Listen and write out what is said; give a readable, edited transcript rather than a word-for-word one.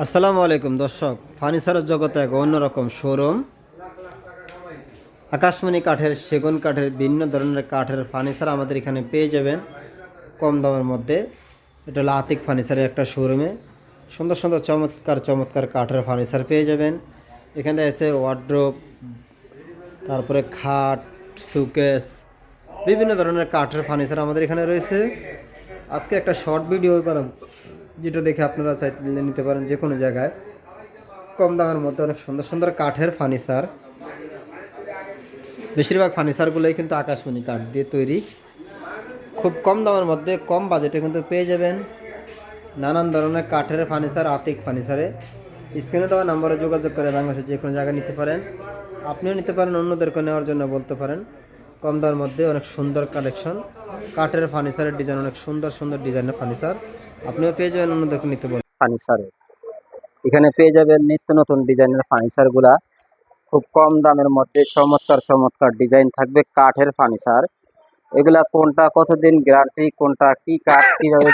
আসসালামু আলাইকুম দর্শক, ফার্নিচারের জগতে এক অন্যরকম শোরুম। আকাশমণি কাঠের, সেগুন কাঠের, বিভিন্ন ধরনের কাঠের ফার্নিচার আমাদের এখানে পেয়ে যাবেন কম দামের মধ্যে। এটা হলো আতিক ফার্নিচারের একটা শোরুমে সুন্দর সুন্দর চমৎকার চমৎকার কাঠের ফার্নিচার পেয়ে যাবেন। এখানে আছে ওয়ার্ড্রোব, তারপরে খাট, সুকেস, বিভিন্ন ধরনের কাঠের ফার্নিচার আমাদের এখানে রয়েছে। আজকে একটা শর্ট ভিডিও বানাবো, যেটা দেখে আপনারা চাইলে নিতে পারেন যে কোনো জায়গায় কম দামের মধ্যে। অনেক সুন্দর সুন্দর কাঠের ফার্নিচার, বেশিরভাগ ফার্নিচারগুলোই কিন্তু আকাশমণি কাঠ দিয়ে তৈরি। খুব কম দামের মধ্যে কম বাজেটে কিন্তু পেয়ে যাবেন নানান ধরনের কাঠের ফার্নিচার আতিক ফার্নিচারে। স্ক্রিনে দেওয়া নাম্বারে যোগাযোগ করে বাংলাদেশের যে কোনো জায়গায় নিতে পারেন। আপনিও নিতে পারেন, অন্যদেরকে নেওয়ার জন্য বলতে পারেন। কম দামের মধ্যে অনেক সুন্দর কালেকশন কাঠের ফার্নিচারের ডিজাইন, অনেক সুন্দর সুন্দর ডিজাইনের ফার্নিচার আপনিও পেয়ে যাবেন, অন্যদেরকে নিতে বলেন। ফার্নিচারে এখানে পেয়ে যাবেন নিত্য নতুন ডিজাইনের ফার্নিচারগুলা খুব কম দামের মধ্যে। চমৎকার চমৎকার ডিজাইন থাকবে কাঠের ফার্নিচার। এগুলা কোনটা কতদিন গ্যারান্টি, কোনটা কি কাঠ, কিভাবে